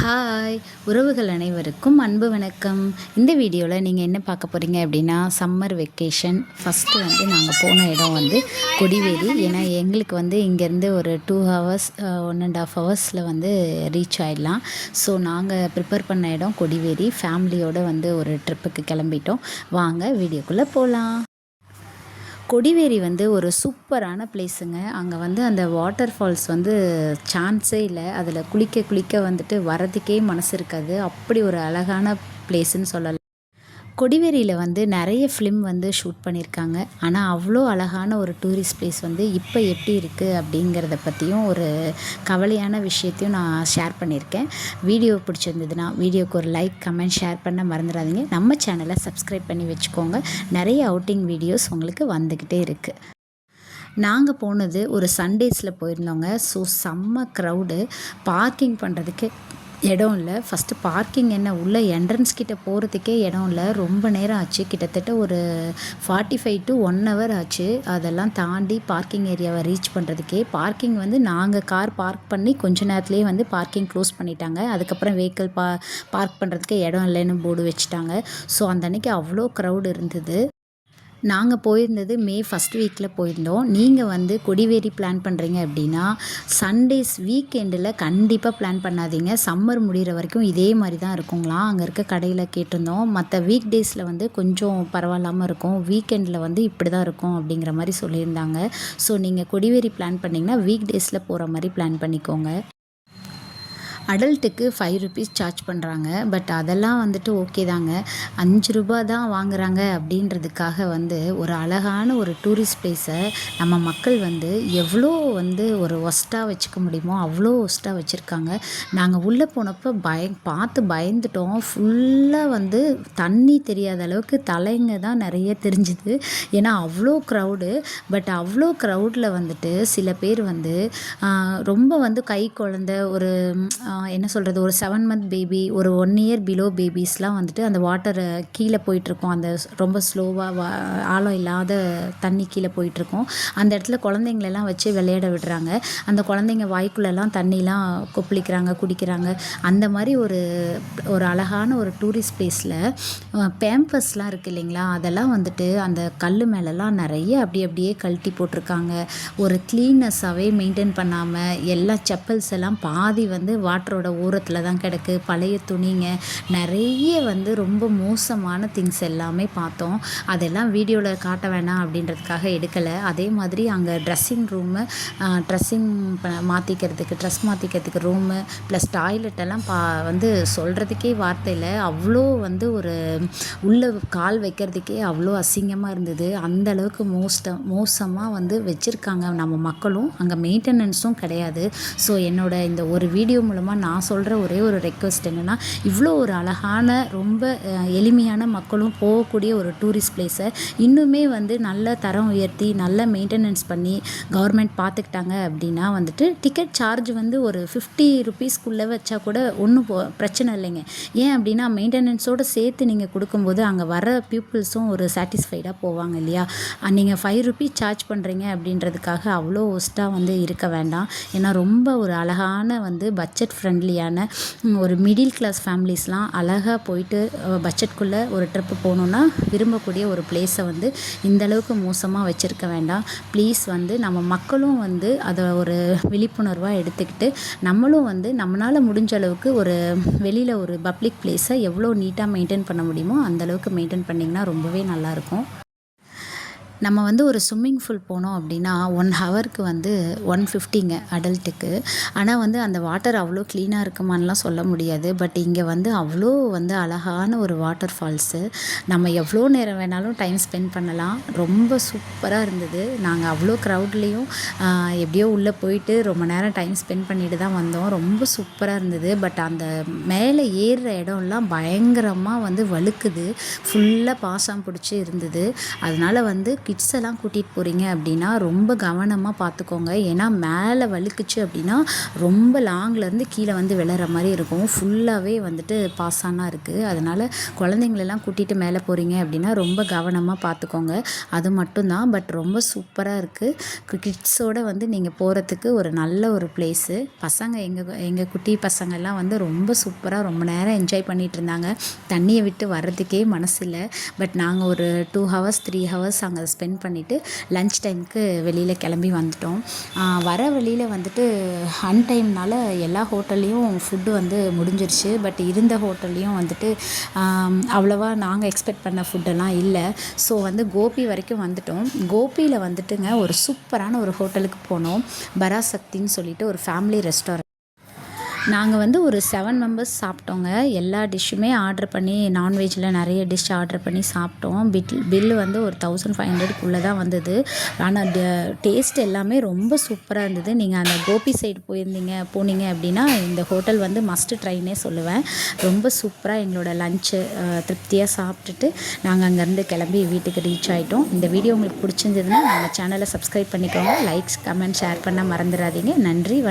Hi உறவுகள் அனைவருக்கும் அன்பு வணக்கம். இந்த வீடியோவில் நீங்கள் என்ன பார்க்க போகிறீங்க அப்படின்னா, சம்மர் வெக்கேஷன் ஃபஸ்ட்டு நாங்கள் போன இடம் கொடிவேரி. ஏன்னா எங்களுக்கு இங்கேருந்து ஒரு 2 ஹவர்ஸ் 1.5 ஹவர்ஸில் ரீச் ஆகிடலாம். ஸோ நாங்கள் ப்ரிப்பேர் பண்ண இடம் கொடிவேரி. ஃபேமிலியோடு ஒரு ட்ரிப்புக்கு கிளம்பிட்டோம். வாங்க வீடியோக்குள்ளே போகலாம். கொடிவேரி ஒரு சூப்பரான பிளேஸுங்க. அங்கே அந்த வாட்டர் ஃபால்ஸ் சான்ஸே இல்லை. அதில் குளிக்க வரதுக்கே மனசு இருக்காது. அப்படி ஒரு அழகான பிளேஸுன்னு சொல்லலாம். கொடிவேரியில் நிறைய ஃபிலிம் ஷூட் பண்ணியிருக்காங்க. ஆனால் அவ்வளோ அழகான ஒரு டூரிஸ்ட் பிளேஸ் இப்போ எப்படி இருக்குது அப்படிங்கிறத பற்றியும் ஒரு கவலையான விஷயத்தையும் நான் ஷேர் பண்ணியிருக்கேன். வீடியோ பிடிச்சிருந்ததுன்னா வீடியோக்கு ஒரு லைக், கமெண்ட், ஷேர் பண்ண மறந்துடாதீங்க. நம்ம சேனலை சப்ஸ்கிரைப் பண்ணி வச்சுக்கோங்க. நிறைய அவுட்டிங் வீடியோஸ் உங்களுக்கு வந்துக்கிட்டே இருக்குது. நாங்கள் போனது ஒரு சண்டேஸில் போயிருந்தோங்க. ஸோ செம்ம க்ரௌடு. பார்க்கிங் பண்ணுறதுக்கு இடம் இல்லை. ஃபஸ்ட்டு பார்க்கிங் என்ன, உள்ளே என்ட்ரன்ஸ் கிட்டே போகிறதுக்கே இடம் இல்லை. ரொம்ப நேரம் ஆச்சு. கிட்டத்தட்ட ஒரு 45 to 1 hour ஆச்சு. அதெல்லாம் தாண்டி பார்க்கிங் ஏரியாவை ரீச் பண்ணுறதுக்கே. பார்க்கிங் நாங்கள் கார் பார்க் பண்ணி கொஞ்ச நேரத்துலேயே பார்க்கிங் க்ளோஸ் பண்ணிட்டாங்க. அதுக்கப்புறம் வெஹிக்கிள் பார்க் பண்ணுறதுக்கே இடம் இல்லைன்னு போர்டு வச்சுட்டாங்க. ஸோ அந்த அன்றைக்கி அவ்வளோ க்ரௌடு இருந்தது. நாங்கள் போயிருந்தது மே ஃபஸ்ட் வீக்கில் போயிருந்தோம். நீங்கள் கொடிவேரி பிளான் பண்ணுறீங்க அப்படின்னா சண்டேஸ் வீக்கெண்டில் கண்டிப்பாக பிளான் பண்ணாதீங்க. சம்மர் முடிகிற வரைக்கும் இதே மாதிரி தான் இருக்குங்களாம். அங்கே இருக்க கடையில் கேட்டிருந்தோம். மற்ற வீக் டேஸில் கொஞ்சம் பரவாயில்லாமல் இருக்கும். வீக்கெண்டில் இப்படி தான் இருக்கும் அப்படிங்கிற மாதிரி சொல்லியிருந்தாங்க. ஸோ நீங்கள் கொடிவேரி பிளான் பண்ணிங்கன்னா வீக் டேஸில் போகிற மாதிரி பிளான் பண்ணிக்கோங்க. அடல்ட்டுக்கு 5 rupees சார்ஜ் பண்ணுறாங்க. பட் அதெல்லாம் ஓகே தாங்க. 5 ரூபா தான் வாங்குகிறாங்க அப்படின்றதுக்காக ஒரு அழகான ஒரு டூரிஸ்ட் பிளேஸை நம்ம மக்கள் எவ்வளோ ஒரு ஒஸ்ட்டாக வச்சுக்க முடியுமோ அவ்வளோ ஒஸ்ட்டாக வச்சுருக்காங்க. நாங்கள் உள்ளே போனப்போ பார்த்து பயந்துட்டோம். ஃபுல்லாக தண்ணி தெரியாத அளவுக்கு தலைங்க தான் நிறைய தெரிஞ்சுது. ஏன்னா அவ்வளோ க்ரௌடு. பட் அவ்வளோ க்ரௌடில் சில பேர் ரொம்ப கை குழந்த, ஒரு என்ன சொல்கிறது, ஒரு 7 month பேபி, ஒரு 1 year பிலோ பேபிஸ்லாம் அந்த வாட்டரை கீழே போயிட்டுருக்கோம். அந்த ரொம்ப ஸ்லோவாக ஆழம் இல்லாத தண்ணி கீழே போயிட்டுருக்கோம். அந்த இடத்துல குழந்தைங்களெல்லாம் வச்சு விளையாட விடுறாங்க. அந்த குழந்தைங்க வாய்க்குள்ளெல்லாம் தண்ணிலாம் கொப்பளிக்கிறாங்க, குடிக்கிறாங்க. அந்த மாதிரி ஒரு அழகான ஒரு டூரிஸ்ட் பிளேஸில் பேம்பர்ஸ்லாம் இருக்குது இல்லைங்களா, அதெல்லாம் அந்த கல் மேலெல்லாம் நிறைய அப்படியே கழட்டி போட்டிருக்காங்க. ஒரு க்ளீன்னஸாகவே மெயின்டைன் பண்ணாமல் எல்லா செப்பல்ஸ் எல்லாம் பாதி வாட்டரோட ஓரத்தில் தான் கிடக்கு. பழைய துணிங்க நிறைய ரொம்ப மோசமான திங்ஸ் எல்லாமே பார்த்தோம். அதெல்லாம் வீடியோவில் காட்ட வேணாம் அப்படின்றதுக்காக எடுக்கலை. அதே மாதிரி அங்கே ட்ரெஸ்ஸிங் ட்ரெஸ் மாற்றிக்கிறதுக்கு ரூமு ப்ளஸ் டாய்லெட்டெல்லாம் சொல்கிறதுக்கே வார்த்தை இல்லை. அவ்வளோ ஒரு உள்ளே கால் வைக்கிறதுக்கே அவ்வளோ அசிங்கமாக இருந்தது. அந்தளவுக்கு மோசமாக வச்சுருக்காங்க நம்ம மக்களும். அங்கே மெயின்டெனன்ஸும் கிடையாது. ஸோ என்னோட இந்த ஒரு வீடியோ மூலமாக நான் சொல்கிற ஒரே ஒரு ரெக்வெஸ்ட் என்னென்னா, இவ்வளோ ஒரு அழகான ரொம்ப எளிமையான மக்களும் போகக்கூடிய ஒரு டூரிஸ்ட் பிளேஸை இன்னுமே நல்ல தரம் உயர்த்தி நல்ல மெயின்டெனன்ஸ் பண்ணி கவர்மெண்ட் பார்த்துக்கிட்டாங்க அப்படின்னா டிக்கெட் சார்ஜ் ஒரு 50 rupeesக்குள்ளே வச்சா கூட ஒன்றும் பிரச்சனை இல்லைங்க. ஏன் அப்படின்னா மெயின்டெனன்ஸோடு சேர்த்து நீங்கள் கொடுக்கும்போது அங்கே வர பீப்புள்ஸும் ஒரு சாட்டிஸ்ஃபைடாக போவாங்க இல்லையா. நீங்கள் 5 rupees சார்ஜ் பண்ணுறீங்க அப்படின்றதுக்காக அவ்வளோ ஒஸ்ட்டாக இருக்க வேண்டாம். ஏன்னா ரொம்ப ஒரு அழகான பட்ஜெட் ஃப்ரெண்ட்லியான ஒரு மிடில் கிளாஸ் ஃபேமிலிஸ்லாம் அழகாக போயிட்டு பட்ஜெட்குள்ளே ஒரு ட்ரிப்பு போகணுன்னா விரும்பக்கூடிய ஒரு பிளேஸை இந்தளவுக்கு மோசமாக வச்சுருக்க வேண்டாம். ப்ளீஸ் நம்ம மக்களும் அதை ஒரு விழிப்புணர்வாக எடுத்துக்கிட்டு நம்மளும் நம்மளால் முடிஞ்ச அளவுக்கு ஒரு வெளியில் ஒரு பப்ளிக் பிளேஸை எவ்வளோ நீட்டாக மெயின்டைன் பண்ண முடியுமோ அந்தளவுக்கு மெயின்டைன் பண்ணிங்கன்னா ரொம்பவே நல்லாயிருக்கும். நம்ம ஒரு ஸ்விம்மிங் பூல் போனோம் அப்படின்னா 1 ஹவருக்கு 150ங்க அடல்ட்டுக்கு. ஆனால் அந்த வாட்டர் அவ்வளோ க்ளீனாக இருக்குமான்லாம் சொல்ல முடியாது. பட் இங்கே அவ்வளோ அழகான ஒரு வாட்டர் ஃபால்ஸு. நம்ம எவ்வளோ நேரம் வேணாலும் டைம் ஸ்பெண்ட் பண்ணலாம். ரொம்ப சூப்பராக இருந்தது. நாங்கள் அவ்வளோ க்ரௌட்லேயும் எப்படியோ உள்ளே போயிட்டு ரொம்ப நேரம் டைம் ஸ்பெண்ட் பண்ணிட்டு தான் வந்தோம். ரொம்ப சூப்பராக இருந்தது. பட் அந்த மேலே ஏறுற இடம்லாம் பயங்கரமாக வழுக்குது. ஃபுல்லாக பாசம் பிடிச்சி இருந்தது. அதனால் கிட்ஸ் எல்லாம் கூட்டிகிட்டு போகிறீங்க அப்படின்னா ரொம்ப கவனமாக பார்த்துக்கோங்க. ஏன்னா மேலே வழுக்குச்சு அப்படின்னா ரொம்ப லாங்லேருந்து கீழே வந்து விழுற மாதிரி இருக்கும். ஃபுல்லாகவே வந்துட்டு பாசானா இருக்குது. அதனால் குழந்தைங்களெல்லாம் கூட்டிகிட்டு மேலே போகிறீங்க அப்படின்னா ரொம்ப கவனமாக பார்த்துக்கோங்க. அது மட்டும்தான். பட் ரொம்ப சூப்பராக இருக்குது. கிட்ஸோடு வந்து நீங்கள் போகிறதுக்கு ஒரு நல்ல ஒரு பிளேஸு. பசங்க எங்கள் குட்டி பசங்கள்லாம் வந்து ரொம்ப சூப்பராக ரொம்ப நேரம் என்ஜாய் பண்ணிகிட்டு இருந்தாங்க. தண்ணியை விட்டு வர்றதுக்கே மனசில்லை. பட் நாங்கள் ஒரு 2 ஹவர்ஸ் 3 ஹவர்ஸ் அங்கே ஸ்பெண்ட் பண்ணிவிட்டு லன்ச் டைமுக்கு வெளியில் கிளம்பி வந்துட்டோம். வர வழியில் வந்துட்டு அன்டைம்னால் எல்லா ஹோட்டல்லையும் ஃபுட்டு வந்து முடிஞ்சிருச்சு. பட் இருந்த ஹோட்டல்லையும் வந்துட்டு அவ்வளோவா நாங்கள் எக்ஸ்பெக்ட் பண்ண ஃபுட்டெல்லாம் இல்லை. ஸோ வந்து கோபி வரைக்கும் வந்துட்டோம். கோபியில் வந்துட்டுங்க ஒரு சூப்பரான ஒரு ஹோட்டலுக்கு போனோம். பராசக்தின்னு சொல்லிட்டு ஒரு ஃபேமிலி ரெஸ்டாரண்ட். நாங்கள் வந்து ஒரு 7 மெம்பர்ஸ் சாப்பிட்டோங்க. எல்லா டிஷ்ஷுமே ஆர்டர் பண்ணி நான்வெஜ்ஜில் நிறைய டிஷ் ஆர்டர் பண்ணி சாப்பிட்டோம். பில்லு வந்து ஒரு 1500க்குள்ளே தான் வந்தது. ஆனால் டேஸ்ட் எல்லாமே ரொம்ப சூப்பராக இருந்தது. நீங்கள் அந்த கோபி சைடு போனீங்க அப்படின்னா இந்த ஹோட்டல் வந்து மஸ்ட் ட்ரைனே சொல்லுவேன். ரொம்ப சூப்பராக எங்களோட லஞ்சு திருப்தியாக சாப்பிட்டுட்டு நாங்கள் அங்கேருந்து கிளம்பி வீட்டுக்கு ரீச் ஆகிட்டோம். இந்த வீடியோ உங்களுக்கு பிடிச்சிருந்ததுன்னா நம்ம சேனலை சப்ஸ்கிரைப் பண்ணிக்கோங்க. லைக்ஸ் கமெண்ட் ஷேர் பண்ண மறந்துடாதீங்க. நன்றி, வணக்கம்.